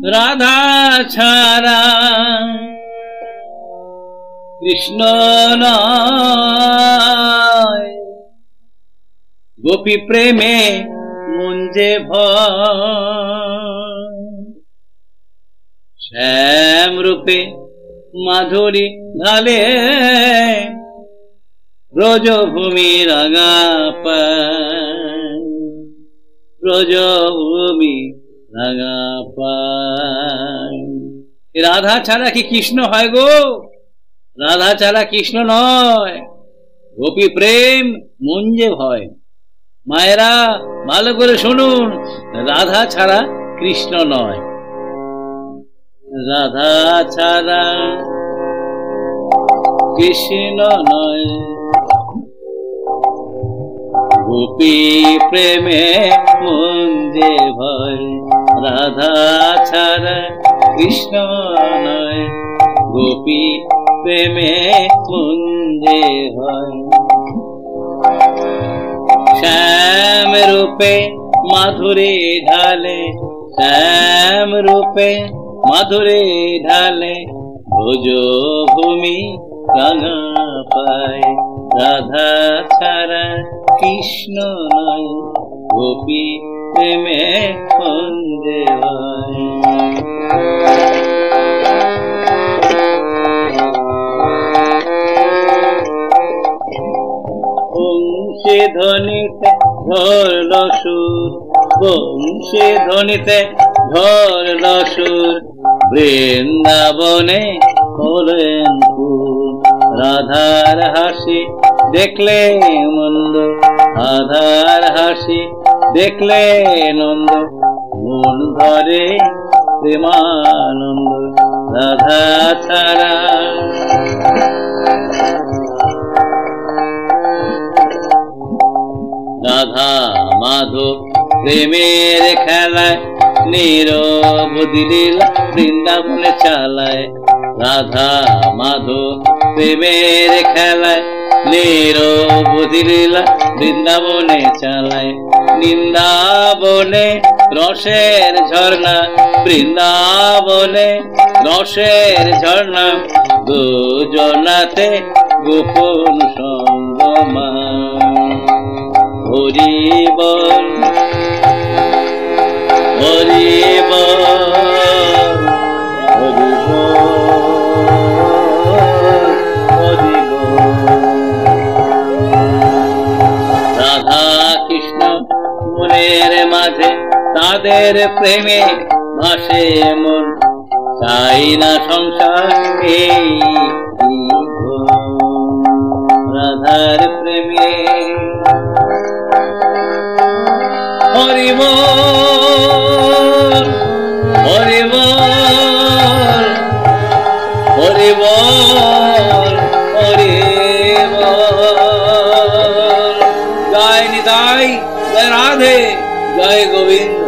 রাধা ছাড়া কৃষ্ণ নয়, গোপী প্রেমে মন যে ভয়। শ্যাম রূপে মাধুরী ঢালে ব্রজভূমি রাঙা পায়, ব্রজভূমি রাঙা পায়। রাধা ছাড়া কি কৃষ্ণ হয় গো? রাধা ছাড়া কৃষ্ণ নয়, গোপী প্রেম মন যে ভয়। মায়েরা ভালো করে শুনুন, রাধা ছাড়া কৃষ্ণ নয়। রাধা ছাড়া কৃষ্ণ নয়, গোপী প্রেমে মন যে ভয়। রাধা ছাড়া কৃষ্ণ নয়, গোপী প্রেমে মন যে হয়। শ্যাম রূপে মাধুরী ঢালে, শ্যাম রূপে মাধুরী ঢালে ব্রজভূমি রাঙা পায়। রাধা ছাড়া কৃষ্ণ নয়, গোপী প্রেমে মন যে হয়। বংশী ধ্বনিতে ধরল সুর, বংশী ধ্বনিতে ধরল সুর, বৃন্দাবনে হলেন ফুল। রাধার হাসি দেখলে মন্দ, রাধার হাসি দেখলে নন্দ, মন ধরে প্রেমানন্দ। রাধা ছাড়া রাধা মাধব প্রেমের খেলায় নীরবধি লীলা বৃন্দাবনে চালায়। রাধা মাধব প্রেমের খেলায় নীরবধি লীলা বৃন্দাবনে চালায়। বৃন্দাবনে রসের ঝর্ণা, বৃন্দাবনে রসের ঝর্ণা, দুজনাতে গোপন সঙ্গমা। হরি বল, হরি বল, হরি বল, হরি বল। রাধা কৃষ্ণ মনের মাঝে তাদের প্রেমে ভাসে মন, চাই না সংসার এই রাধার প্রেমে। হরি বল, হরি বল, হরি বল, হরি বল। জয় নিতাই, জয় রাধে, জয় গোবিন্দ।